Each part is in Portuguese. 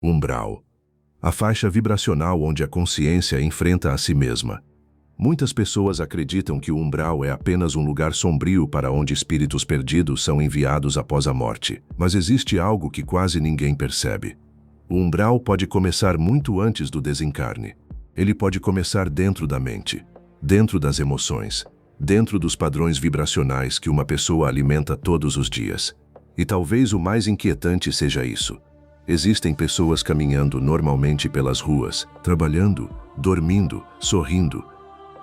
Umbral. A faixa vibracional onde a consciência enfrenta a si mesma. Muitas pessoas acreditam que o umbral é apenas um lugar sombrio para onde espíritos perdidos são enviados após a morte. Mas existe algo que quase ninguém percebe. O umbral pode começar muito antes do desencarne. Ele pode começar dentro da mente, dentro das emoções, dentro dos padrões vibracionais que uma pessoa alimenta todos os dias. E talvez o mais inquietante seja isso. Existem pessoas caminhando normalmente pelas ruas, trabalhando, dormindo, sorrindo,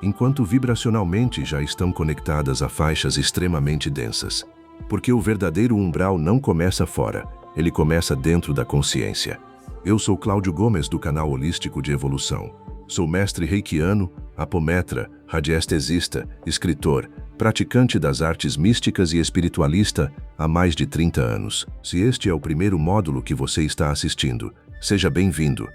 enquanto vibracionalmente já estão conectadas a faixas extremamente densas. Porque o verdadeiro umbral não começa fora, ele começa dentro da consciência. Eu sou Cláudio Gomes, do canal Holístico de Evolução. Sou mestre reikiano, apometra, radiestesista, escritor, praticante das artes místicas e espiritualista há mais de 30 anos. Se este é o primeiro módulo que você está assistindo, seja bem-vindo.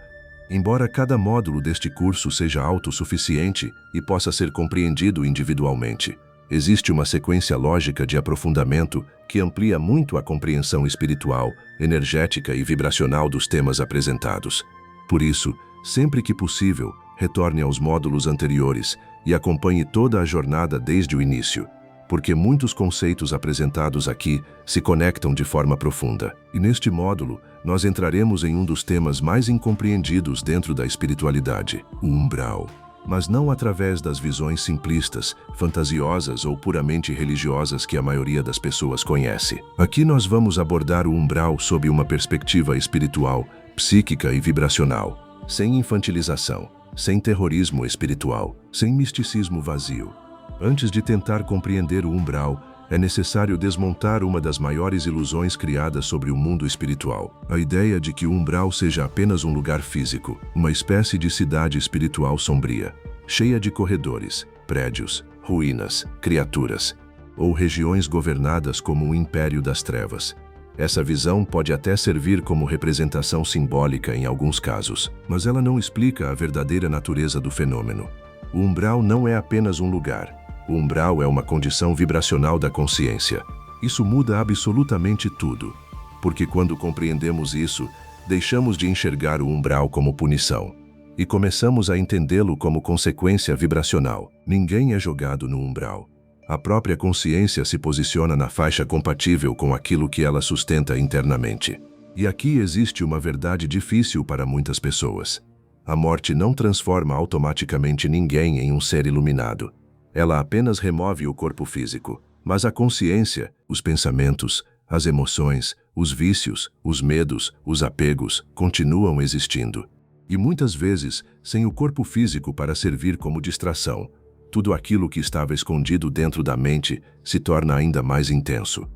Embora cada módulo deste curso seja autossuficiente e possa ser compreendido individualmente, existe uma sequência lógica de aprofundamento que amplia muito a compreensão espiritual, energética e vibracional dos temas apresentados. Por isso, sempre que possível, retorne aos módulos anteriores e acompanhe toda a jornada desde o início, porque muitos conceitos apresentados aqui se conectam de forma profunda. E neste módulo, nós entraremos em um dos temas mais incompreendidos dentro da espiritualidade, o umbral. Mas não através das visões simplistas, fantasiosas ou puramente religiosas que a maioria das pessoas conhece. Aqui nós vamos abordar o umbral sob uma perspectiva espiritual, psíquica e vibracional, sem infantilização, sem terrorismo espiritual, sem misticismo vazio. Antes de tentar compreender o umbral, é necessário desmontar uma das maiores ilusões criadas sobre o mundo espiritual. A ideia de que o umbral seja apenas um lugar físico, uma espécie de cidade espiritual sombria, cheia de corredores, prédios, ruínas, criaturas, ou regiões governadas como um império das trevas. Essa visão pode até servir como representação simbólica em alguns casos, mas ela não explica a verdadeira natureza do fenômeno. O umbral não é apenas um lugar. O umbral é uma condição vibracional da consciência. Isso muda absolutamente tudo, porque quando compreendemos isso, deixamos de enxergar o umbral como punição e começamos a entendê-lo como consequência vibracional. Ninguém é jogado no umbral. A própria consciência se posiciona na faixa compatível com aquilo que ela sustenta internamente. E aqui existe uma verdade difícil para muitas pessoas. A morte não transforma automaticamente ninguém em um ser iluminado. Ela apenas remove o corpo físico. Mas a consciência, os pensamentos, as emoções, os vícios, os medos, os apegos, continuam existindo. E muitas vezes, sem o corpo físico para servir como distração, tudo aquilo que estava escondido dentro da mente se torna ainda mais intenso.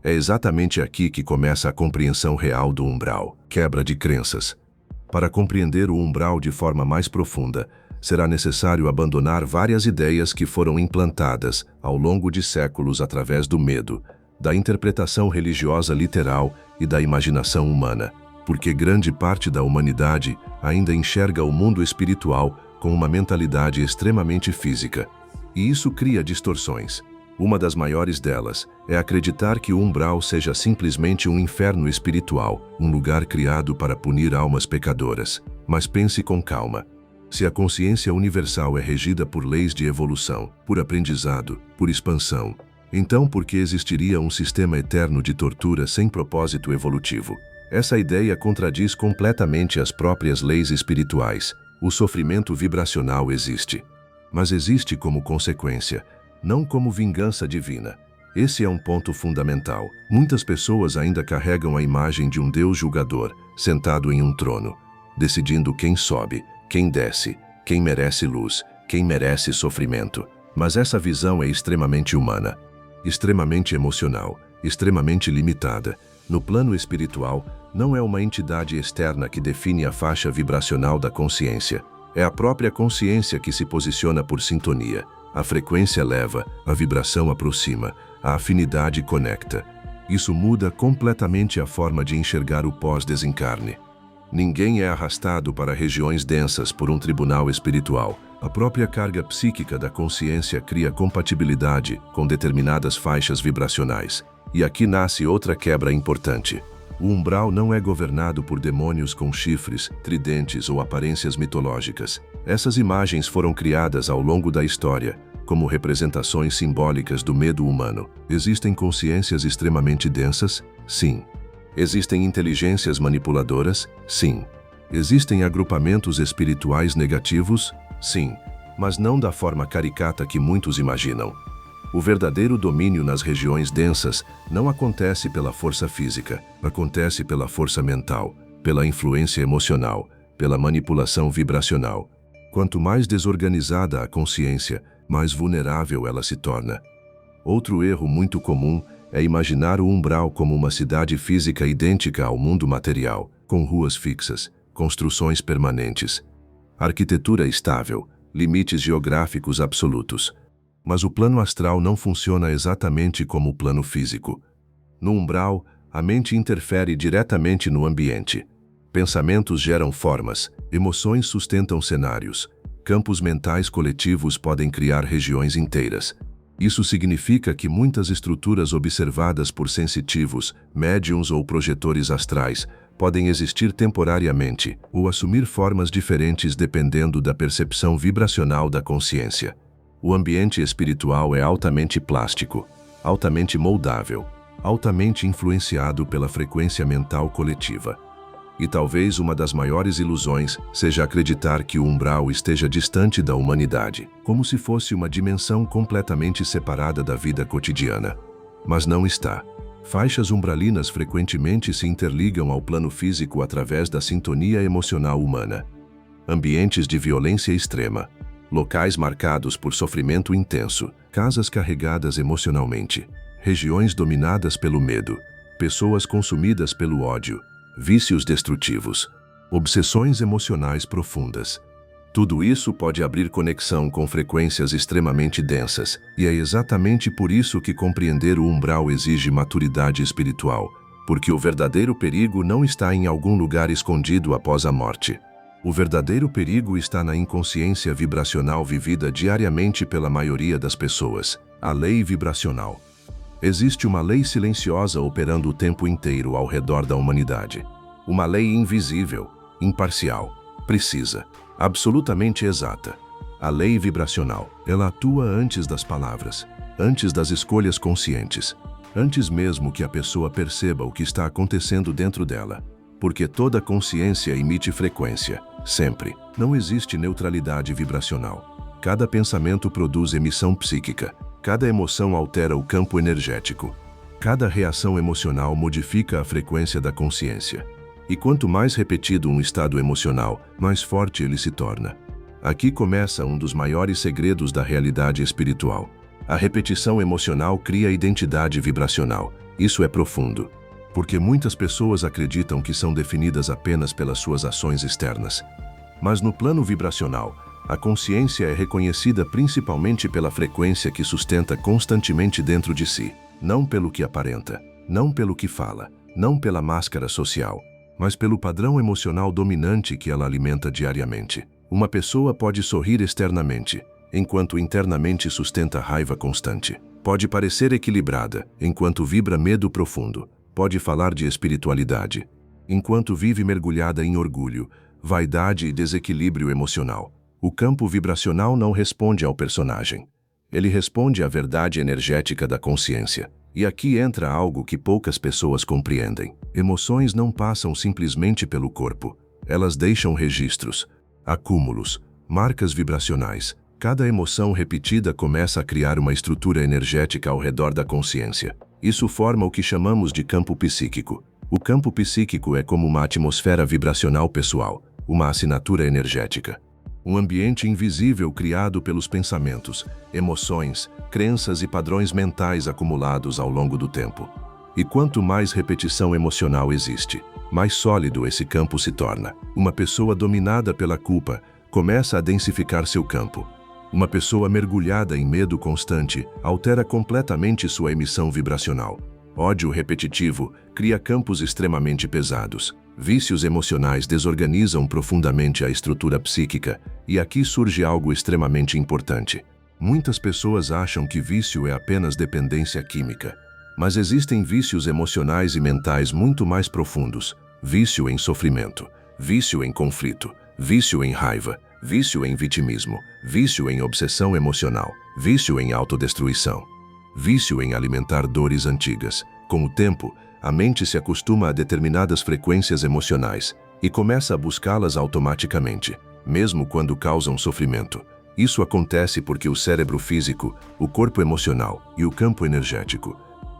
É exatamente aqui que começa a compreensão real do umbral, quebra de crenças. Para compreender o umbral de forma mais profunda, será necessário abandonar várias ideias que foram implantadas ao longo de séculos através do medo, da interpretação religiosa literal e da imaginação humana, porque grande parte da humanidade ainda enxerga o mundo espiritual com uma mentalidade extremamente física. E isso cria distorções. Uma das maiores delas é acreditar que o umbral seja simplesmente um inferno espiritual, um lugar criado para punir almas pecadoras. Mas pense com calma. Se a consciência universal é regida por leis de evolução, por aprendizado, por expansão, então por que existiria um sistema eterno de tortura sem propósito evolutivo? Essa ideia contradiz completamente as próprias leis espirituais. O sofrimento vibracional existe, mas existe como consequência, não como vingança divina. Esse é um ponto fundamental. Muitas pessoas ainda carregam a imagem de um Deus julgador, sentado em um trono, decidindo quem sobe, quem desce, quem merece luz, quem merece sofrimento. Mas essa visão é extremamente humana, extremamente emocional, extremamente limitada. No plano espiritual, não é uma entidade externa que define a faixa vibracional da consciência. É a própria consciência que se posiciona por sintonia. A frequência eleva, a vibração aproxima, a afinidade conecta. Isso muda completamente a forma de enxergar o pós-desencarne. Ninguém é arrastado para regiões densas por um tribunal espiritual. A própria carga psíquica da consciência cria compatibilidade com determinadas faixas vibracionais. E aqui nasce outra quebra importante. O umbral não é governado por demônios com chifres, tridentes ou aparências mitológicas. Essas imagens foram criadas ao longo da história, como representações simbólicas do medo humano. Existem consciências extremamente densas? Sim. Existem inteligências manipuladoras? Sim. Existem agrupamentos espirituais negativos? Sim. Mas não da forma caricata que muitos imaginam. O verdadeiro domínio nas regiões densas não acontece pela força física, acontece pela força mental, pela influência emocional, pela manipulação vibracional. Quanto mais desorganizada a consciência, mais vulnerável ela se torna. Outro erro muito comum é imaginar o umbral como uma cidade física idêntica ao mundo material, com ruas fixas, construções permanentes, arquitetura estável, limites geográficos absolutos. Mas o plano astral não funciona exatamente como o plano físico. No umbral, a mente interfere diretamente no ambiente. Pensamentos geram formas, emoções sustentam cenários, campos mentais coletivos podem criar regiões inteiras. Isso significa que muitas estruturas observadas por sensitivos, médiums ou projetores astrais podem existir temporariamente ou assumir formas diferentes dependendo da percepção vibracional da consciência. O ambiente espiritual é altamente plástico, altamente moldável, altamente influenciado pela frequência mental coletiva. E talvez uma das maiores ilusões seja acreditar que o umbral esteja distante da humanidade, como se fosse uma dimensão completamente separada da vida cotidiana. Mas não está. Faixas umbralinas frequentemente se interligam ao plano físico através da sintonia emocional humana. Ambientes de violência extrema, locais marcados por sofrimento intenso, casas carregadas emocionalmente, regiões dominadas pelo medo, pessoas consumidas pelo ódio, vícios destrutivos, obsessões emocionais profundas. Tudo isso pode abrir conexão com frequências extremamente densas, e é exatamente por isso que compreender o umbral exige maturidade espiritual, porque o verdadeiro perigo não está em algum lugar escondido após a morte. O verdadeiro perigo está na inconsciência vibracional vivida diariamente pela maioria das pessoas, a lei vibracional. Existe uma lei silenciosa operando o tempo inteiro ao redor da humanidade. Uma lei invisível, imparcial, precisa, absolutamente exata. A lei vibracional, ela atua antes das palavras, antes das escolhas conscientes, antes mesmo que a pessoa perceba o que está acontecendo dentro dela. Porque toda consciência emite frequência, sempre. Não existe neutralidade vibracional. Cada pensamento produz emissão psíquica. Cada emoção altera o campo energético. Cada reação emocional modifica a frequência da consciência. E quanto mais repetido um estado emocional, mais forte ele se torna. Aqui começa um dos maiores segredos da realidade espiritual. A repetição emocional cria identidade vibracional. Isso é profundo. Porque muitas pessoas acreditam que são definidas apenas pelas suas ações externas. Mas no plano vibracional, a consciência é reconhecida principalmente pela frequência que sustenta constantemente dentro de si, não pelo que aparenta, não pelo que fala, não pela máscara social, mas pelo padrão emocional dominante que ela alimenta diariamente. Uma pessoa pode sorrir externamente, enquanto internamente sustenta raiva constante. Pode parecer equilibrada, enquanto vibra medo profundo. Pode falar de espiritualidade, enquanto vive mergulhada em orgulho, vaidade e desequilíbrio emocional. O campo vibracional não responde ao personagem. Ele responde à verdade energética da consciência. E aqui entra algo que poucas pessoas compreendem. Emoções não passam simplesmente pelo corpo. Elas deixam registros, acúmulos, marcas vibracionais. Cada emoção repetida começa a criar uma estrutura energética ao redor da consciência. Isso forma o que chamamos de campo psíquico. O campo psíquico é como uma atmosfera vibracional pessoal, uma assinatura energética. Um ambiente invisível criado pelos pensamentos, emoções, crenças e padrões mentais acumulados ao longo do tempo. E quanto mais repetição emocional existe, mais sólido esse campo se torna. Uma pessoa dominada pela culpa começa a densificar seu campo. Uma pessoa mergulhada em medo constante altera completamente sua emissão vibracional. Ódio repetitivo cria campos extremamente pesados. Vícios emocionais desorganizam profundamente a estrutura psíquica, e aqui surge algo extremamente importante. Muitas pessoas acham que vício é apenas dependência química. Mas existem vícios emocionais e mentais muito mais profundos. Vício em sofrimento, vício em conflito, vício em raiva, vício em vitimismo, vício em obsessão emocional, vício em autodestruição, vício em alimentar dores antigas. Com o tempo, a mente se acostuma a determinadas frequências emocionais e começa a buscá-las automaticamente, mesmo quando causam sofrimento. Isso acontece porque o cérebro físico, o corpo emocional e o campo energético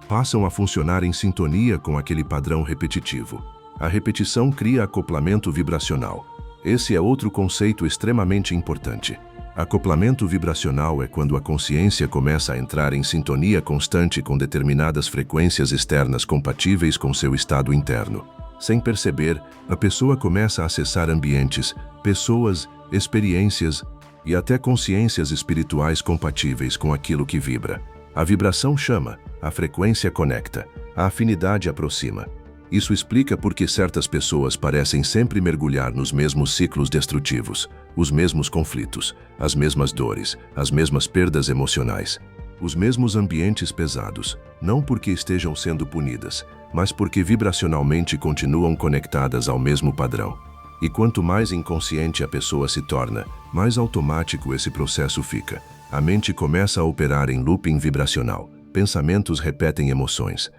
passam a funcionar em sintonia com aquele padrão repetitivo. A repetição cria acoplamento vibracional. Esse é outro conceito extremamente importante. Acoplamento vibracional é quando a consciência começa a entrar em sintonia constante com determinadas frequências externas compatíveis com seu estado interno. Sem perceber, a pessoa começa a acessar ambientes, pessoas, experiências e até consciências espirituais compatíveis com aquilo que vibra. A vibração chama, a frequência conecta, a afinidade aproxima. Isso explica por que certas pessoas parecem sempre mergulhar nos mesmos ciclos destrutivos, os mesmos conflitos, as mesmas dores, as mesmas perdas emocionais, os mesmos ambientes pesados, não porque estejam sendo punidas, mas porque vibracionalmente continuam conectadas ao mesmo padrão. E quanto mais inconsciente a pessoa se torna, mais automático esse processo fica. A mente começa a operar em looping vibracional. Pensamentos repetem emoções.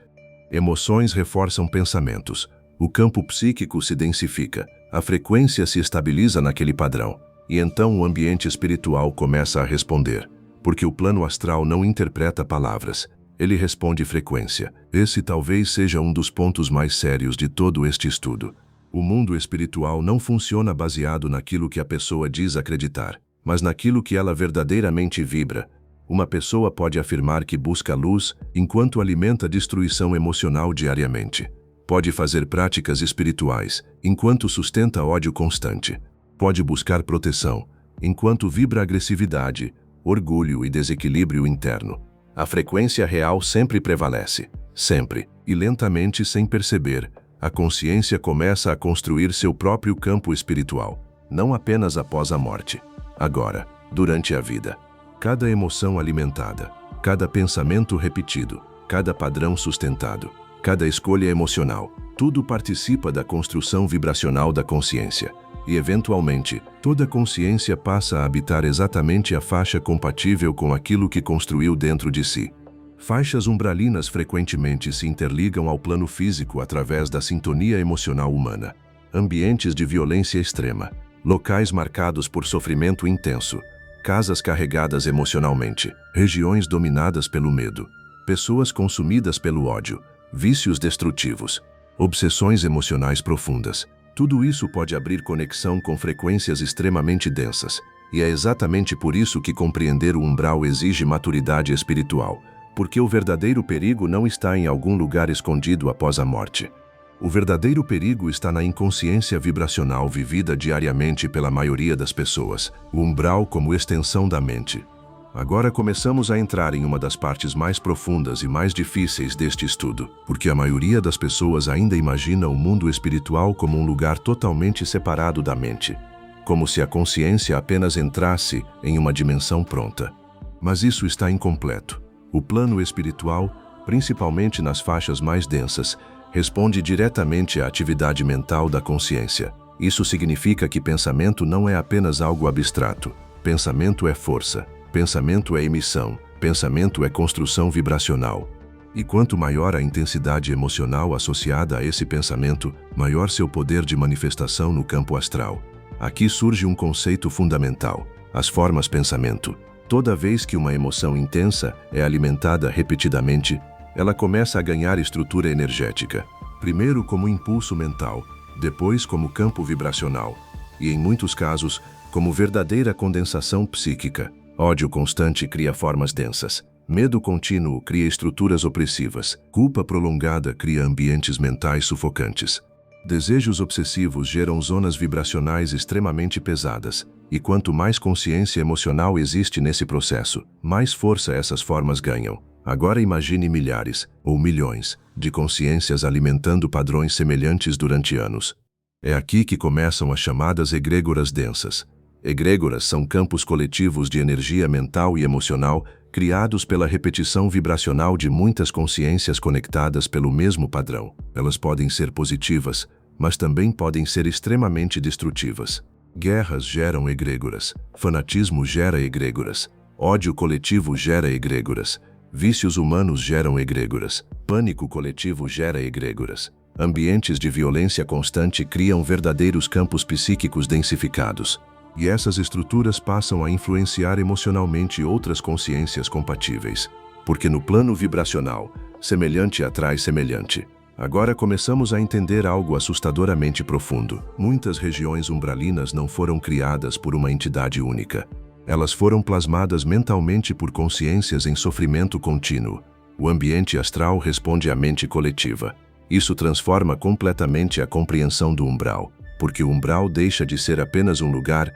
Emoções reforçam pensamentos. O campo psíquico se densifica. A frequência se estabiliza naquele padrão. E então o ambiente espiritual começa a responder. Porque o plano astral não interpreta palavras. Ele responde frequência. Esse talvez seja um dos pontos mais sérios de todo este estudo. O mundo espiritual não funciona baseado naquilo que a pessoa diz acreditar, mas naquilo que ela verdadeiramente vibra. Uma pessoa pode afirmar que busca luz enquanto alimenta destruição emocional diariamente. Pode fazer práticas espirituais enquanto sustenta ódio constante. Pode buscar proteção enquanto vibra agressividade, orgulho e desequilíbrio interno. A frequência real sempre prevalece, sempre, e lentamente, sem perceber, a consciência começa a construir seu próprio campo espiritual, não apenas após a morte, agora, durante a vida. Cada emoção alimentada, cada pensamento repetido, cada padrão sustentado, cada escolha emocional, tudo participa da construção vibracional da consciência. E, eventualmente, toda consciência passa a habitar exatamente a faixa compatível com aquilo que construiu dentro de si. Faixas umbralinas frequentemente se interligam ao plano físico através da sintonia emocional humana. Ambientes de violência extrema, locais marcados por sofrimento intenso, casas carregadas emocionalmente, regiões dominadas pelo medo, pessoas consumidas pelo ódio, vícios destrutivos, obsessões emocionais profundas. Tudo isso pode abrir conexão com frequências extremamente densas, e é exatamente por isso que compreender o umbral exige maturidade espiritual, porque o verdadeiro perigo não está em algum lugar escondido após a morte. O verdadeiro perigo está na inconsciência vibracional vivida diariamente pela maioria das pessoas, o umbral como extensão da mente. Agora começamos a entrar em uma das partes mais profundas e mais difíceis deste estudo, porque a maioria das pessoas ainda imagina o mundo espiritual como um lugar totalmente separado da mente, como se a consciência apenas entrasse em uma dimensão pronta. Mas isso está incompleto. O plano espiritual, principalmente nas faixas mais densas, responde diretamente à atividade mental da consciência. Isso significa que pensamento não é apenas algo abstrato. Pensamento é força. Pensamento é emissão, pensamento é construção vibracional. E quanto maior a intensidade emocional associada a esse pensamento, maior seu poder de manifestação no campo astral. Aqui surge um conceito fundamental: as formas pensamento. Toda vez que uma emoção intensa é alimentada repetidamente, ela começa a ganhar estrutura energética. Primeiro como impulso mental, depois como campo vibracional, e em muitos casos, como verdadeira condensação psíquica. Ódio constante cria formas densas. Medo contínuo cria estruturas opressivas. Culpa prolongada cria ambientes mentais sufocantes. Desejos obsessivos geram zonas vibracionais extremamente pesadas. E quanto mais consciência emocional existe nesse processo, mais força essas formas ganham. Agora imagine milhares, ou milhões, de consciências alimentando padrões semelhantes durante anos. É aqui que começam as chamadas egrégoras densas. Egrégoras são campos coletivos de energia mental e emocional criados pela repetição vibracional de muitas consciências conectadas pelo mesmo padrão. Elas podem ser positivas, mas também podem ser extremamente destrutivas. Guerras geram egrégoras, fanatismo gera egrégoras, ódio coletivo gera egrégoras, vícios humanos geram egrégoras, pânico coletivo gera egrégoras. Ambientes de violência constante criam verdadeiros campos psíquicos densificados. E essas estruturas passam a influenciar emocionalmente outras consciências compatíveis. Porque no plano vibracional, semelhante atrai semelhante. Agora começamos a entender algo assustadoramente profundo. Muitas regiões umbralinas não foram criadas por uma entidade única. Elas foram plasmadas mentalmente por consciências em sofrimento contínuo. O ambiente astral responde à mente coletiva. Isso transforma completamente a compreensão do umbral, porque o umbral deixa de ser apenas um lugar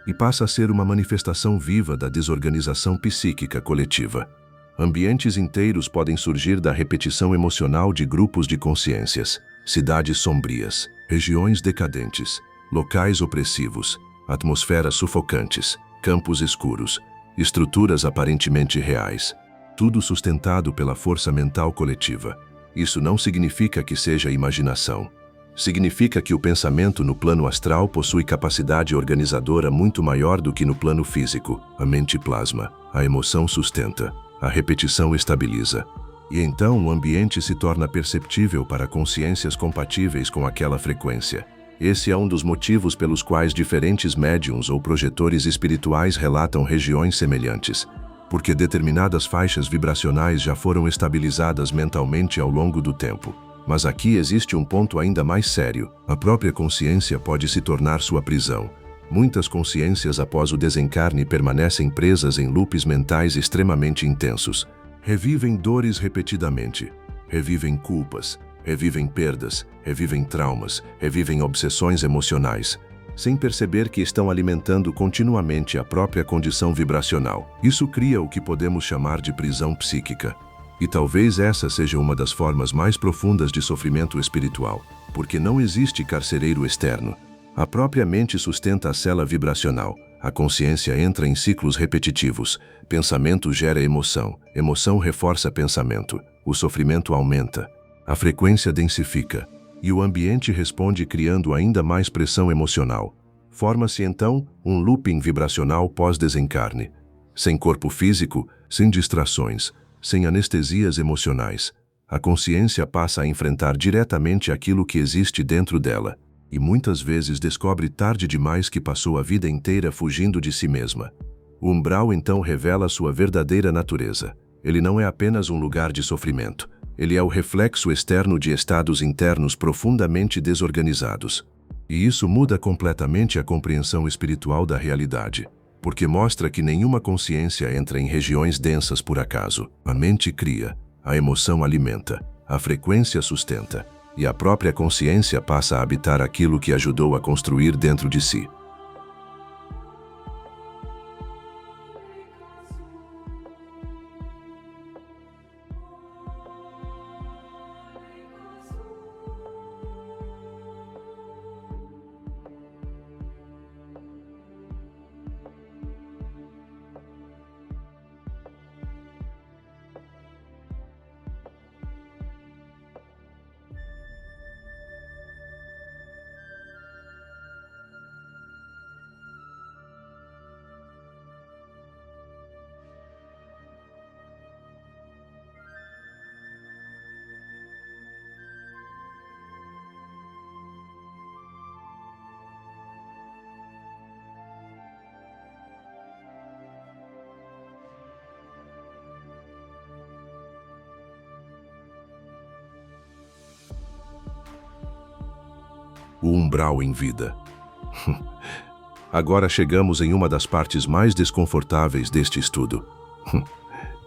e passa a ser uma manifestação viva da desorganização psíquica coletiva. Ambientes inteiros podem surgir da repetição emocional de grupos de consciências, cidades sombrias, regiões decadentes, locais opressivos, atmosferas sufocantes, campos escuros, estruturas aparentemente reais, tudo sustentado pela força mental coletiva. Isso não significa que seja imaginação. Significa que o pensamento no plano astral possui capacidade organizadora muito maior do que no plano físico. A mente plasma, a emoção sustenta, a repetição estabiliza. E então o ambiente se torna perceptível para consciências compatíveis com aquela frequência. Esse é um dos motivos pelos quais diferentes médiums ou projetores espirituais relatam regiões semelhantes, porque determinadas faixas vibracionais já foram estabilizadas mentalmente ao longo do tempo. Mas aqui existe um ponto ainda mais sério. A própria consciência pode se tornar sua prisão. Muitas consciências após o desencarne permanecem presas em loops mentais extremamente intensos. Revivem dores repetidamente, revivem culpas, revivem perdas, revivem traumas, revivem obsessões emocionais, sem perceber que estão alimentando continuamente a própria condição vibracional. Isso cria o que podemos chamar de prisão psíquica. E talvez essa seja uma das formas mais profundas de sofrimento espiritual, porque não existe carcereiro externo. A própria mente sustenta a cela vibracional. A consciência entra em ciclos repetitivos. Pensamento gera emoção. Emoção reforça pensamento. O sofrimento aumenta. A frequência densifica. E o ambiente responde criando ainda mais pressão emocional. Forma-se então um looping vibracional pós-desencarne. Sem corpo físico, sem distrações, sem anestesias emocionais, a consciência passa a enfrentar diretamente aquilo que existe dentro dela, e muitas vezes descobre tarde demais que passou a vida inteira fugindo de si mesma. O umbral então revela sua verdadeira natureza. Ele não é apenas um lugar de sofrimento. Ele é o reflexo externo de estados internos profundamente desorganizados. E isso muda completamente a compreensão espiritual da realidade, porque mostra que nenhuma consciência entra em regiões densas por acaso. A mente cria, a emoção alimenta, a frequência sustenta, e a própria consciência passa a habitar aquilo que ajudou a construir dentro de si. O umbral em vida. Agora chegamos em uma das partes mais desconfortáveis deste estudo.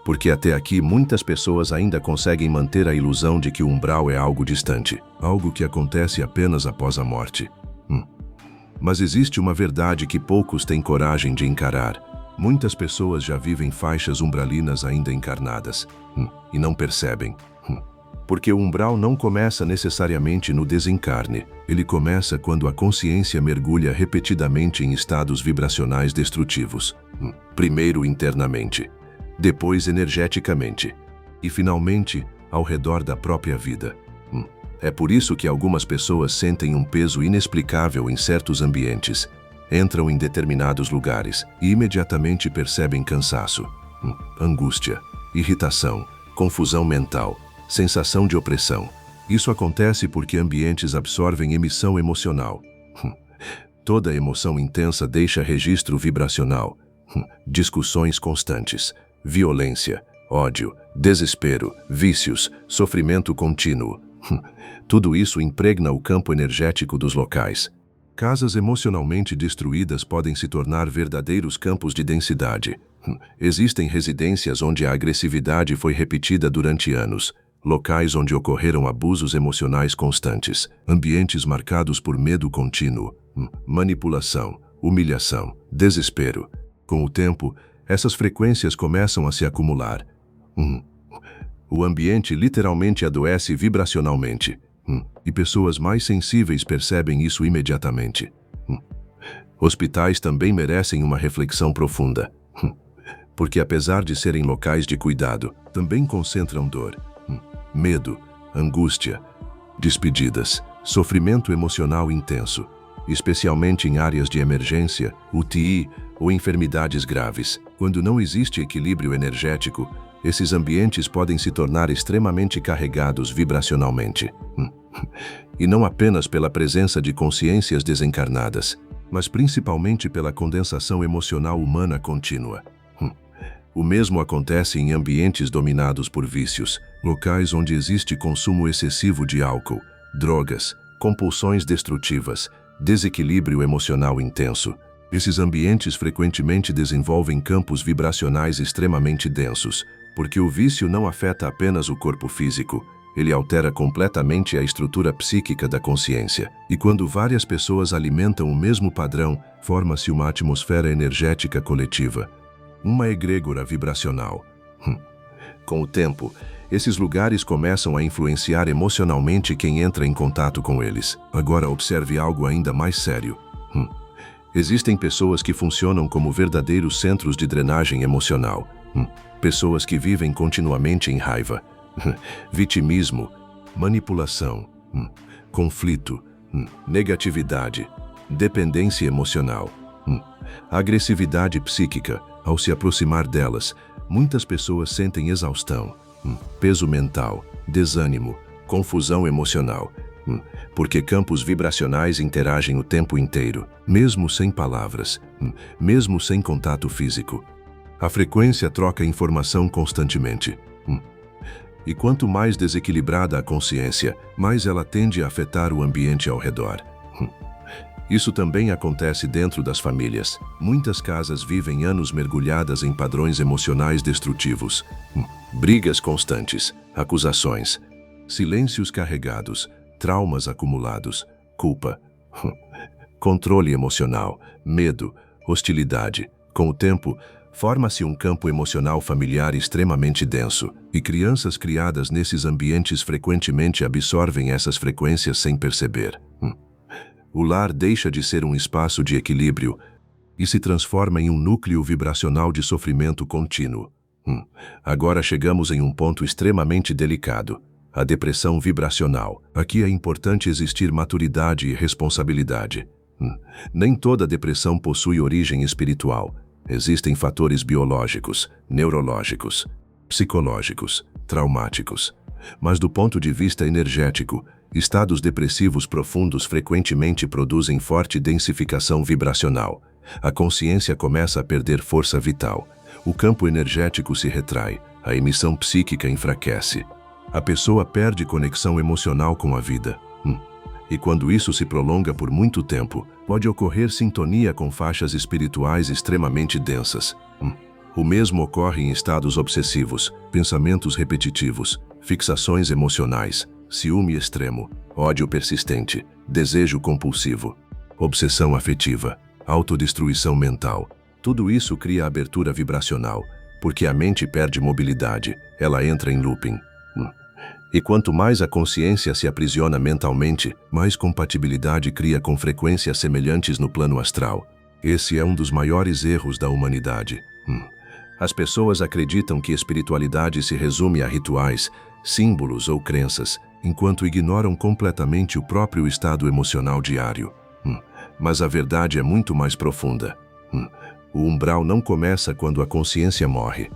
Porque até aqui muitas pessoas ainda conseguem manter a ilusão de que o umbral é algo distante, algo que acontece apenas após a morte. Mas existe uma verdade que poucos têm coragem de encarar. Muitas pessoas já vivem faixas umbralinas ainda encarnadas, e não percebem. Porque o umbral não começa necessariamente no desencarne. Ele começa quando a consciência mergulha repetidamente em estados vibracionais destrutivos. Primeiro internamente, depois energeticamente e finalmente ao redor da própria vida. É por isso que algumas pessoas sentem um peso inexplicável em certos ambientes, entram em determinados lugares e imediatamente percebem cansaço, angústia, irritação, confusão mental, sensação de opressão. Isso acontece porque ambientes absorvem emissão emocional. Toda emoção intensa deixa registro vibracional. Discussões constantes, violência, ódio, desespero, vícios, sofrimento contínuo. Tudo isso impregna o campo energético dos locais. Casas emocionalmente destruídas podem se tornar verdadeiros campos de densidade. Existem residências onde a agressividade foi repetida durante anos, locais onde ocorreram abusos emocionais constantes, ambientes marcados por medo contínuo, manipulação, humilhação, desespero. Com o tempo, essas frequências começam a se acumular. O ambiente literalmente adoece vibracionalmente, e pessoas mais sensíveis percebem isso imediatamente. Hospitais também merecem uma reflexão profunda, porque apesar de serem locais de cuidado, também concentram dor, medo, angústia, despedidas, sofrimento emocional intenso, especialmente em áreas de emergência, UTI ou enfermidades graves. Quando não existe equilíbrio energético, esses ambientes podem se tornar extremamente carregados vibracionalmente. E não apenas pela presença de consciências desencarnadas, mas principalmente pela condensação emocional humana contínua. O mesmo acontece em ambientes dominados por vícios, locais onde existe consumo excessivo de álcool, drogas, compulsões destrutivas, desequilíbrio emocional intenso. Esses ambientes frequentemente desenvolvem campos vibracionais extremamente densos, porque o vício não afeta apenas o corpo físico, ele altera completamente a estrutura psíquica da consciência. E quando várias pessoas alimentam o mesmo padrão, forma-se uma atmosfera energética coletiva, uma egrégora vibracional. Com o tempo, esses lugares começam a influenciar emocionalmente quem entra em contato com eles. Agora observe algo ainda mais sério. Existem pessoas que funcionam como verdadeiros centros de drenagem emocional. Pessoas que vivem continuamente em raiva, vitimismo, manipulação, conflito, negatividade, dependência emocional, agressividade psíquica. Ao se aproximar delas, muitas pessoas sentem exaustão, peso mental, desânimo, confusão emocional, porque campos vibracionais interagem o tempo inteiro, mesmo sem palavras, mesmo sem contato físico. A frequência troca informação constantemente. E quanto mais desequilibrada a consciência, mais ela tende a afetar o ambiente ao redor. Isso também acontece dentro das famílias. Muitas casas vivem anos mergulhadas em padrões emocionais destrutivos. Brigas constantes, acusações, silêncios carregados, traumas acumulados, culpa, controle emocional, medo, hostilidade. Com o tempo, forma-se um campo emocional familiar extremamente denso, e crianças criadas nesses ambientes frequentemente absorvem essas frequências sem perceber. O lar deixa de ser um espaço de equilíbrio e se transforma em um núcleo vibracional de sofrimento contínuo. Agora chegamos em um ponto extremamente delicado, a depressão vibracional. Aqui é importante existir maturidade e responsabilidade. Nem toda depressão possui origem espiritual. Existem fatores biológicos, neurológicos, psicológicos, traumáticos. Mas do ponto de vista energético, estados depressivos profundos frequentemente produzem forte densificação vibracional. A consciência começa a perder força vital. O campo energético se retrai, a emissão psíquica enfraquece. A pessoa perde conexão emocional com a vida. E quando isso se prolonga por muito tempo, pode ocorrer sintonia com faixas espirituais extremamente densas. O mesmo ocorre em estados obsessivos, pensamentos repetitivos, fixações emocionais, ciúme extremo, ódio persistente, desejo compulsivo, obsessão afetiva, autodestruição mental. Tudo isso cria abertura vibracional, porque a mente perde mobilidade, ela entra em looping. E quanto mais a consciência se aprisiona mentalmente, mais compatibilidade cria com frequências semelhantes no plano astral. Esse é um dos maiores erros da humanidade. As pessoas acreditam que espiritualidade se resume a rituais, símbolos ou crenças, enquanto ignoram completamente o próprio estado emocional diário. Mas a verdade é muito mais profunda. O umbral não começa quando a consciência morre.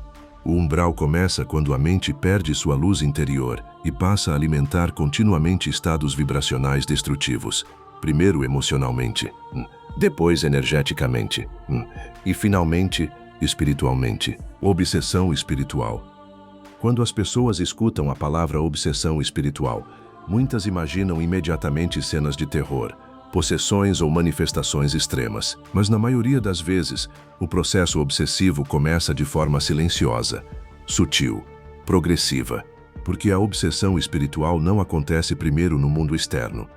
O umbral começa quando a mente perde sua luz interior e passa a alimentar continuamente estados vibracionais destrutivos, primeiro emocionalmente, depois energeticamente e finalmente espiritualmente. Obsessão espiritual. Quando as pessoas escutam a palavra obsessão espiritual, muitas imaginam imediatamente cenas de terror, possessões ou manifestações extremas. Mas na maioria das vezes, o processo obsessivo começa de forma silenciosa, sutil, progressiva, porque a obsessão espiritual não acontece primeiro no mundo externo.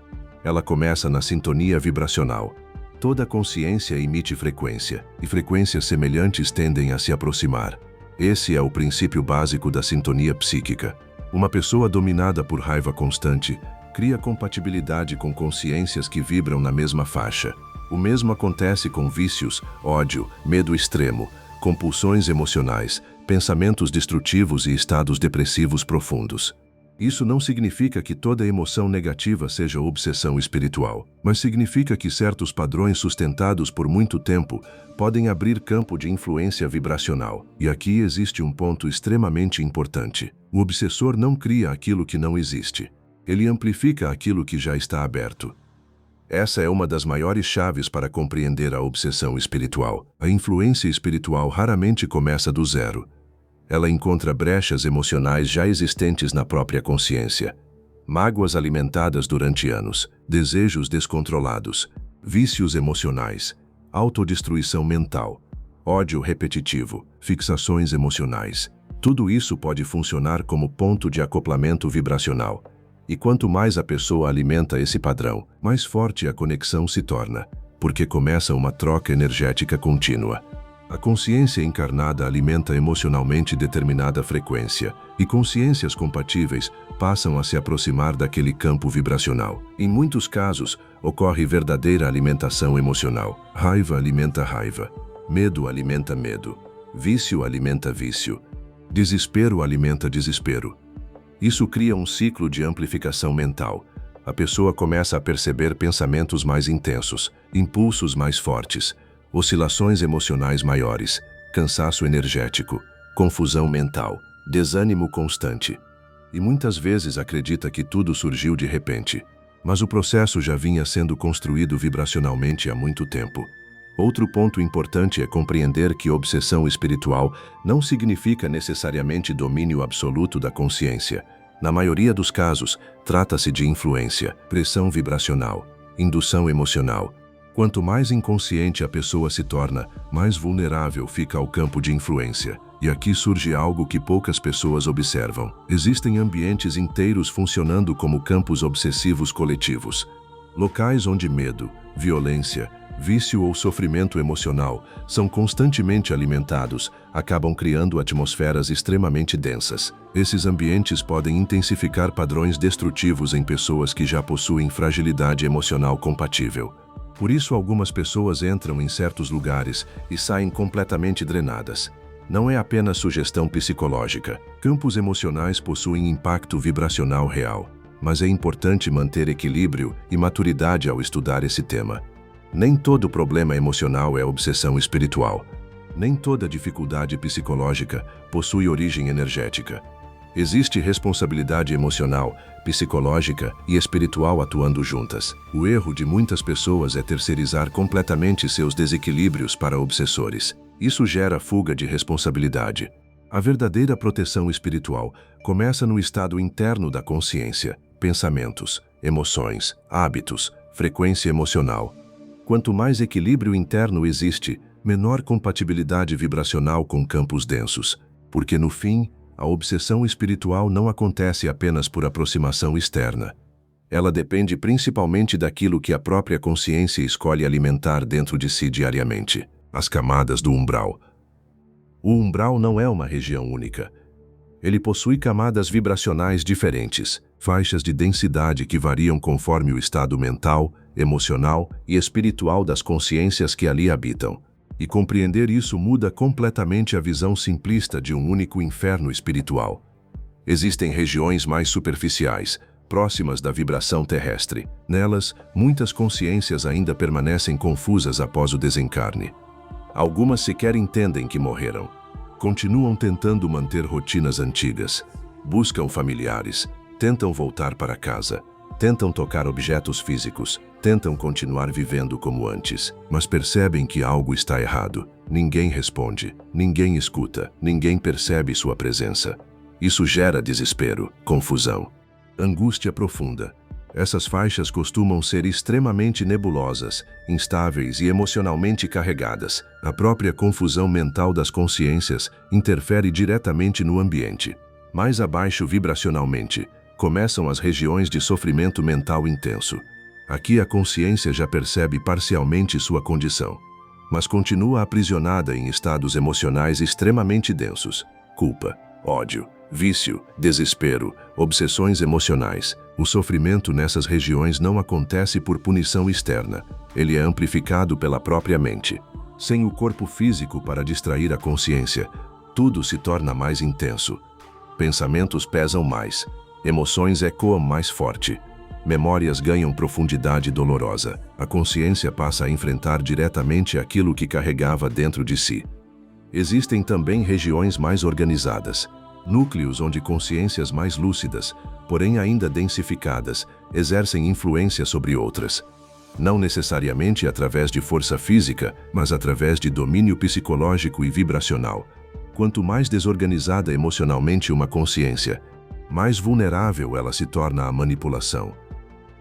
Ela começa na sintonia vibracional. Toda consciência emite frequência, e frequências semelhantes tendem a se aproximar. Esse é o princípio básico da sintonia psíquica. Uma pessoa dominada por raiva constante cria compatibilidade com consciências que vibram na mesma faixa. O mesmo acontece com vícios, ódio, medo extremo, compulsões emocionais, pensamentos destrutivos e estados depressivos profundos. Isso não significa que toda emoção negativa seja obsessão espiritual, mas significa que certos padrões sustentados por muito tempo podem abrir campo de influência vibracional. E aqui existe um ponto extremamente importante. O obsessor não cria aquilo que não existe. Ele amplifica aquilo que já está aberto. Essa é uma das maiores chaves para compreender a obsessão espiritual. A influência espiritual raramente começa do zero. Ela encontra brechas emocionais já existentes na própria consciência. Mágoas alimentadas durante anos, desejos descontrolados, vícios emocionais, autodestruição mental, ódio repetitivo, fixações emocionais. Tudo isso pode funcionar como ponto de acoplamento vibracional. E quanto mais a pessoa alimenta esse padrão, mais forte a conexão se torna, porque começa uma troca energética contínua. A consciência encarnada alimenta emocionalmente determinada frequência, e consciências compatíveis passam a se aproximar daquele campo vibracional. Em muitos casos, ocorre verdadeira alimentação emocional. Raiva alimenta raiva, medo alimenta medo, vício alimenta vício, desespero alimenta desespero. Isso cria um ciclo de amplificação mental. A pessoa começa a perceber pensamentos mais intensos, impulsos mais fortes, oscilações emocionais maiores, cansaço energético, confusão mental, desânimo constante. E muitas vezes acredita que tudo surgiu de repente. Mas o processo já vinha sendo construído vibracionalmente há muito tempo. Outro ponto importante é compreender que obsessão espiritual não significa necessariamente domínio absoluto da consciência. Na maioria dos casos, trata-se de influência, pressão vibracional, indução emocional. Quanto mais inconsciente a pessoa se torna, mais vulnerável fica ao campo de influência. E aqui surge algo que poucas pessoas observam. Existem ambientes inteiros funcionando como campos obsessivos coletivos. Locais onde medo, violência, vício ou sofrimento emocional são constantemente alimentados, acabam criando atmosferas extremamente densas. Esses ambientes podem intensificar padrões destrutivos em pessoas que já possuem fragilidade emocional compatível. Por isso, algumas pessoas entram em certos lugares e saem completamente drenadas. Não é apenas sugestão psicológica. Campos emocionais possuem impacto vibracional real, mas é importante manter equilíbrio e maturidade ao estudar esse tema. Nem todo problema emocional é obsessão espiritual. Nem toda dificuldade psicológica possui origem energética. Existe responsabilidade emocional, psicológica e espiritual atuando juntas. O erro de muitas pessoas é terceirizar completamente seus desequilíbrios para obsessores. Isso gera fuga de responsabilidade. A verdadeira proteção espiritual começa no estado interno da consciência, pensamentos, emoções, hábitos, frequência emocional. Quanto mais equilíbrio interno existe, menor compatibilidade vibracional com campos densos, porque no fim, a obsessão espiritual não acontece apenas por aproximação externa. Ela depende principalmente daquilo que a própria consciência escolhe alimentar dentro de si diariamente. As camadas do umbral. O umbral não é uma região única. Ele possui camadas vibracionais diferentes, faixas de densidade que variam conforme o estado mental, emocional e espiritual das consciências que ali habitam. E compreender isso muda completamente a visão simplista de um único inferno espiritual. Existem regiões mais superficiais, próximas da vibração terrestre. Nelas, muitas consciências ainda permanecem confusas após o desencarne. Algumas sequer entendem que morreram. Continuam tentando manter rotinas antigas, buscam familiares, tentam voltar para casa, tentam tocar objetos físicos, tentam continuar vivendo como antes, mas percebem que algo está errado. Ninguém responde, ninguém escuta, ninguém percebe sua presença. Isso gera desespero, confusão, angústia profunda. Essas faixas costumam ser extremamente nebulosas, instáveis e emocionalmente carregadas. A própria confusão mental das consciências interfere diretamente no ambiente. Mais abaixo vibracionalmente, começam as regiões de sofrimento mental intenso. Aqui a consciência já percebe parcialmente sua condição, mas continua aprisionada em estados emocionais extremamente densos. Culpa, ódio, vício, desespero, obsessões emocionais. O sofrimento nessas regiões não acontece por punição externa. Ele é amplificado pela própria mente. Sem o corpo físico para distrair a consciência, tudo se torna mais intenso. Pensamentos pesam mais. Emoções ecoam mais forte. Memórias ganham profundidade dolorosa. A consciência passa a enfrentar diretamente aquilo que carregava dentro de si. Existem também regiões mais organizadas. Núcleos onde consciências mais lúcidas, porém ainda densificadas, exercem influência sobre outras. Não necessariamente através de força física, mas através de domínio psicológico e vibracional. Quanto mais desorganizada emocionalmente uma consciência, mais vulnerável ela se torna à manipulação.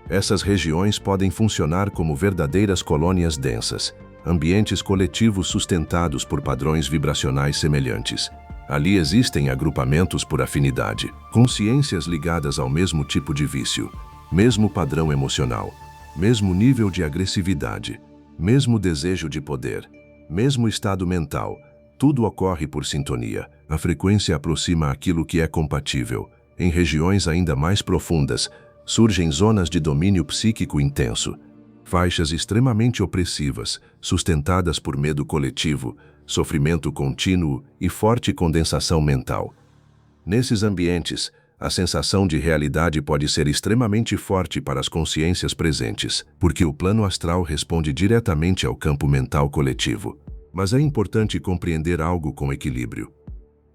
Essas regiões podem funcionar como verdadeiras colônias densas, ambientes coletivos sustentados por padrões vibracionais semelhantes. Ali existem agrupamentos por afinidade, consciências ligadas ao mesmo tipo de vício, mesmo padrão emocional, mesmo nível de agressividade, mesmo desejo de poder, mesmo estado mental. Tudo ocorre por sintonia. A frequência aproxima aquilo que é compatível. Em regiões ainda mais profundas, surgem zonas de domínio psíquico intenso, faixas extremamente opressivas, sustentadas por medo coletivo, sofrimento contínuo e forte condensação mental. Nesses ambientes, a sensação de realidade pode ser extremamente forte para as consciências presentes, porque o plano astral responde diretamente ao campo mental coletivo. Mas é importante compreender algo com equilíbrio.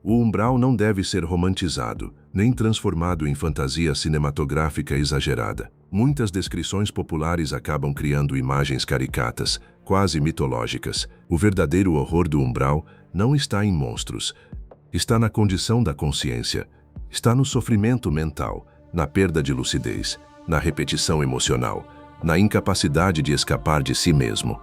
O umbral não deve ser romantizado, nem transformado em fantasia cinematográfica exagerada. Muitas descrições populares acabam criando imagens caricatas, quase mitológicas. O verdadeiro horror do umbral não está em monstros. Está na condição da consciência. Está no sofrimento mental, na perda de lucidez, na repetição emocional, na incapacidade de escapar de si mesmo.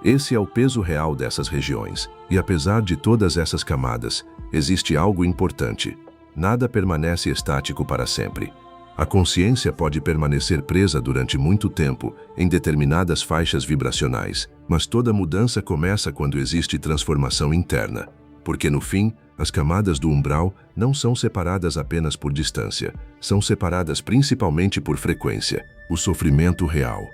Esse é o peso real dessas regiões. E apesar de todas essas camadas, existe algo importante. Nada permanece estático para sempre. A consciência pode permanecer presa durante muito tempo em determinadas faixas vibracionais, mas toda mudança começa quando existe transformação interna. Porque no fim, as camadas do umbral não são separadas apenas por distância, são separadas principalmente por frequência. O sofrimento real.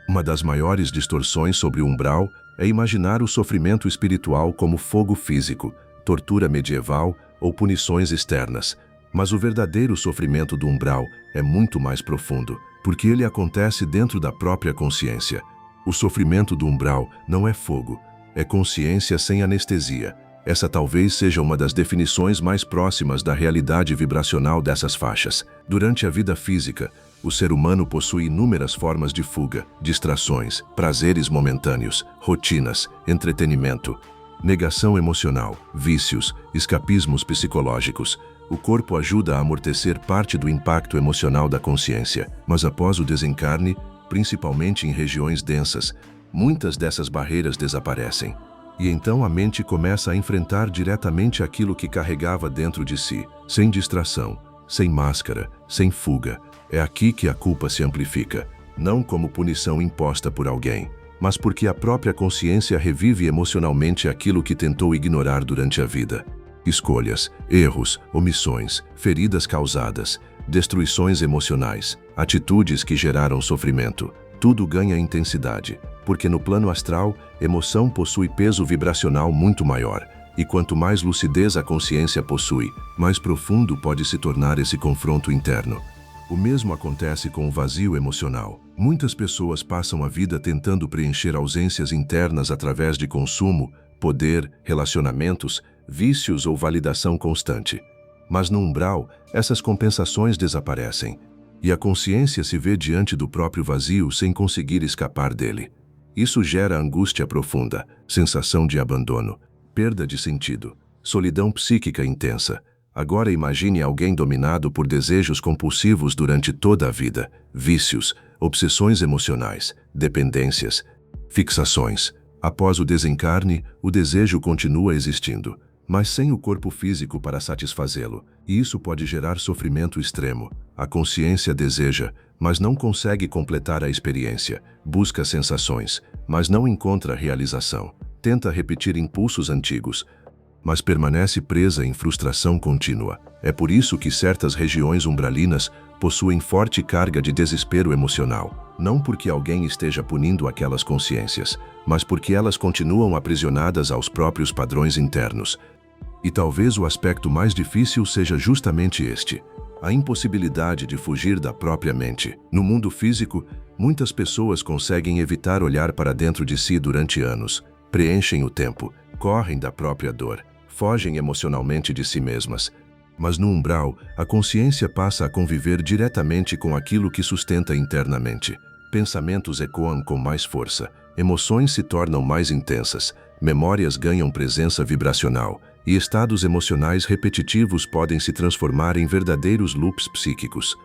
Uma das maiores distorções sobre o umbral é imaginar o sofrimento espiritual como fogo físico, tortura medieval ou punições externas. Mas o verdadeiro sofrimento do umbral é muito mais profundo, porque ele acontece dentro da própria consciência. O sofrimento do umbral não é fogo, é consciência sem anestesia. Essa talvez seja uma das definições mais próximas da realidade vibracional dessas faixas. Durante a vida física, o ser humano possui inúmeras formas de fuga, distrações, prazeres momentâneos, rotinas, entretenimento, negação emocional, vícios, escapismos psicológicos. O corpo ajuda a amortecer parte do impacto emocional da consciência, mas após o desencarne, principalmente em regiões densas, muitas dessas barreiras desaparecem. E então a mente começa a enfrentar diretamente aquilo que carregava dentro de si, sem distração, sem máscara, sem fuga. É aqui que a culpa se amplifica, não como punição imposta por alguém, mas porque a própria consciência revive emocionalmente aquilo que tentou ignorar durante a vida. escolhas, erros, omissões, feridas causadas, destruições emocionais, atitudes que geraram sofrimento. Tudo ganha intensidade, porque no plano astral, emoção possui peso vibracional muito maior, e quanto mais lucidez a consciência possui, mais profundo pode se tornar esse confronto interno. O mesmo acontece com o vazio emocional. Muitas pessoas passam a vida tentando preencher ausências internas através de consumo, poder, relacionamentos, vícios ou validação constante. Mas no umbral, essas compensações desaparecem, e a consciência se vê diante do próprio vazio sem conseguir escapar dele. Isso gera angústia profunda, sensação de abandono, perda de sentido, solidão psíquica intensa. Agora imagine alguém dominado por desejos compulsivos durante toda a vida, vícios, obsessões emocionais, dependências, fixações. Após o desencarne, o desejo continua existindo, mas sem o corpo físico para satisfazê-lo, e isso pode gerar sofrimento extremo. A consciência deseja, mas não consegue completar a experiência, busca sensações, mas não encontra realização, tenta repetir impulsos antigos, mas permanece presa em frustração contínua. É por isso que certas regiões umbralinas possuem forte carga de desespero emocional, não porque alguém esteja punindo aquelas consciências, mas porque elas continuam aprisionadas aos próprios padrões internos. E talvez o aspecto mais difícil seja justamente este: a impossibilidade de fugir da própria mente. No mundo físico, muitas pessoas conseguem evitar olhar para dentro de si durante anos, preenchem o tempo, correm da própria dor, fogem emocionalmente de si mesmas. Mas no umbral, a consciência passa a conviver diretamente com aquilo que sustenta internamente. Pensamentos ecoam com mais força, emoções se tornam mais intensas, memórias ganham presença vibracional, e estados emocionais repetitivos podem se transformar em verdadeiros loops psíquicos.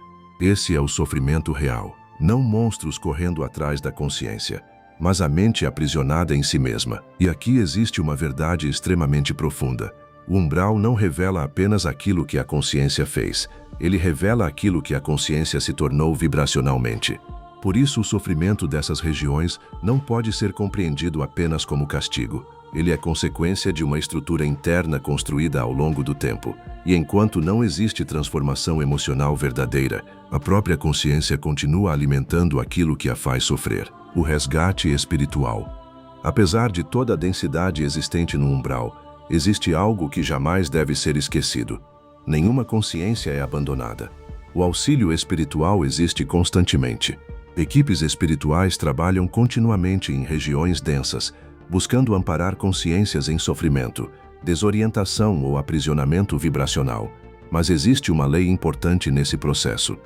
Esse é o sofrimento real, não monstros correndo atrás da consciência, mas a mente aprisionada em si mesma. E aqui existe uma verdade extremamente profunda. O umbral não revela apenas aquilo que a consciência fez, ele revela aquilo que a consciência se tornou vibracionalmente. Por isso, o sofrimento dessas regiões não pode ser compreendido apenas como castigo. Ele é consequência de uma estrutura interna construída ao longo do tempo. E enquanto não existe transformação emocional verdadeira, a própria consciência continua alimentando aquilo que a faz sofrer. O resgate espiritual. Apesar de toda a densidade existente no umbral, existe algo que jamais deve ser esquecido. Nenhuma consciência é abandonada. O auxílio espiritual existe constantemente. Equipes espirituais trabalham continuamente em regiões densas, buscando amparar consciências em sofrimento, desorientação ou aprisionamento vibracional. Mas existe uma lei importante nesse processo.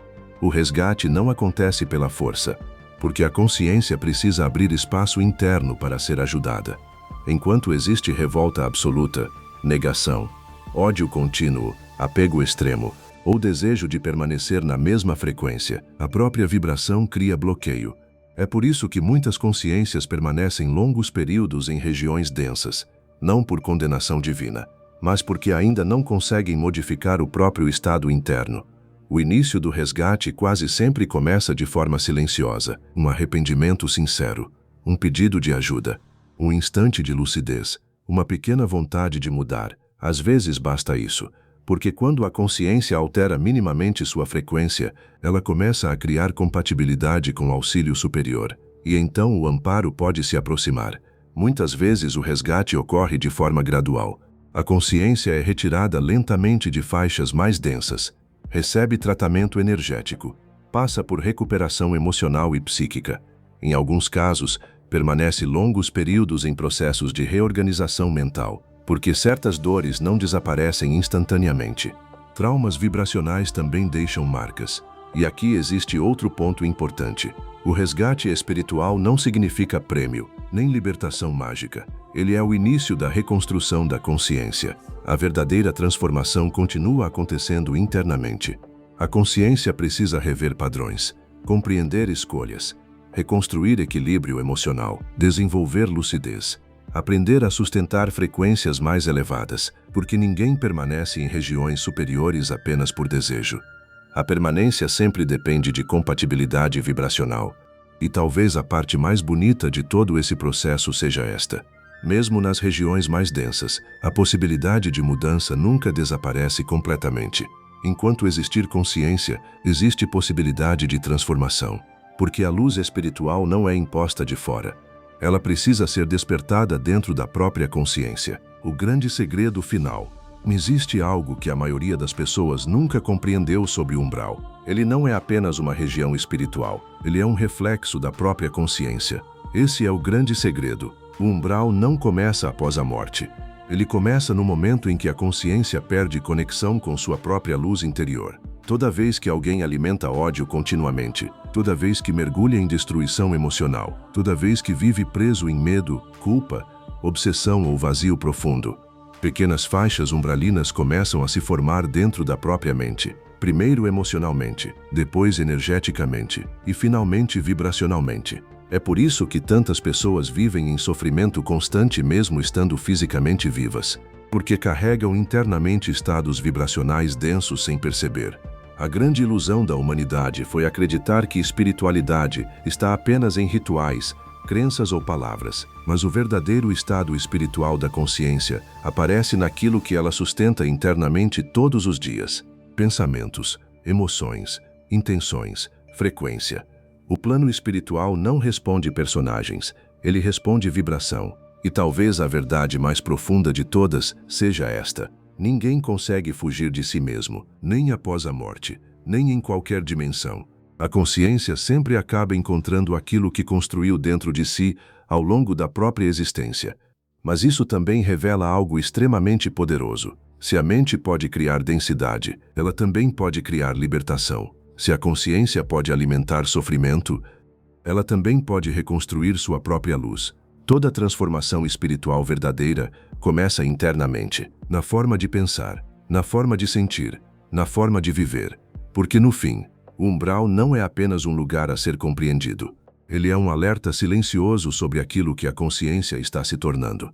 O resgate não acontece pela força, porque a consciência precisa abrir espaço interno para ser ajudada. Enquanto existe revolta absoluta, negação, ódio contínuo, apego extremo, ou desejo de permanecer na mesma frequência, a própria vibração cria bloqueio. É por isso que muitas consciências permanecem longos períodos em regiões densas, não por condenação divina, mas porque ainda não conseguem modificar o próprio estado interno. O início do resgate quase sempre começa de forma silenciosa, um arrependimento sincero, um pedido de ajuda, um instante de lucidez, uma pequena vontade de mudar. Às vezes basta isso, porque quando a consciência altera minimamente sua frequência, ela começa a criar compatibilidade com o auxílio superior, e então o amparo pode se aproximar. Muitas vezes o resgate ocorre de forma gradual. A consciência é retirada lentamente de faixas mais densas, recebe tratamento energético, passa por recuperação emocional e psíquica. Em alguns casos, permanece longos períodos em processos de reorganização mental, porque certas dores não desaparecem instantaneamente. Traumas vibracionais também deixam marcas. E aqui existe outro ponto importante. O resgate espiritual não significa prêmio, nem libertação mágica. Ele é o início da reconstrução da consciência. A verdadeira transformação continua acontecendo internamente. A consciência precisa rever padrões, compreender escolhas, reconstruir equilíbrio emocional, desenvolver lucidez, aprender a sustentar frequências mais elevadas, porque ninguém permanece em regiões superiores apenas por desejo. A permanência sempre depende de compatibilidade vibracional. E talvez a parte mais bonita de todo esse processo seja esta: Mesmo nas regiões mais densas, a possibilidade de mudança nunca desaparece completamente. Enquanto existir consciência, existe possibilidade de transformação, porque a luz espiritual não é imposta de fora. Ela precisa ser despertada dentro da própria consciência. O grande segredo final. Existe algo que a maioria das pessoas nunca compreendeu sobre o umbral. Ele não é apenas uma região espiritual, ele é um reflexo da própria consciência. Esse é o grande segredo. O umbral não começa após a morte. Ele começa no momento em que a consciência perde conexão com sua própria luz interior. Toda vez que alguém alimenta ódio continuamente, toda vez que mergulha em destruição emocional, toda vez que vive preso em medo, culpa, obsessão ou vazio profundo, pequenas faixas umbralinas começam a se formar dentro da própria mente. Primeiro emocionalmente, depois energeticamente e finalmente vibracionalmente. É por isso que tantas pessoas vivem em sofrimento constante mesmo estando fisicamente vivas, porque carregam internamente estados vibracionais densos sem perceber. A grande ilusão da humanidade foi acreditar que espiritualidade está apenas em rituais, crenças ou palavras, mas o verdadeiro estado espiritual da consciência aparece naquilo que ela sustenta internamente todos os dias: pensamentos, emoções, intenções, frequência. O plano espiritual não responde personagens, ele responde vibração. E talvez a verdade mais profunda de todas seja esta: ninguém consegue fugir de si mesmo, nem após a morte, nem em qualquer dimensão. A consciência sempre acaba encontrando aquilo que construiu dentro de si ao longo da própria existência. Mas isso também revela algo extremamente poderoso. Se a mente pode criar densidade, ela também pode criar libertação. Se a consciência pode alimentar sofrimento, ela também pode reconstruir sua própria luz. Toda transformação espiritual verdadeira começa internamente, na forma de pensar, na forma de sentir, na forma de viver. Porque no fim, o umbral não é apenas um lugar a ser compreendido. Ele é um alerta silencioso sobre aquilo que a consciência está se tornando.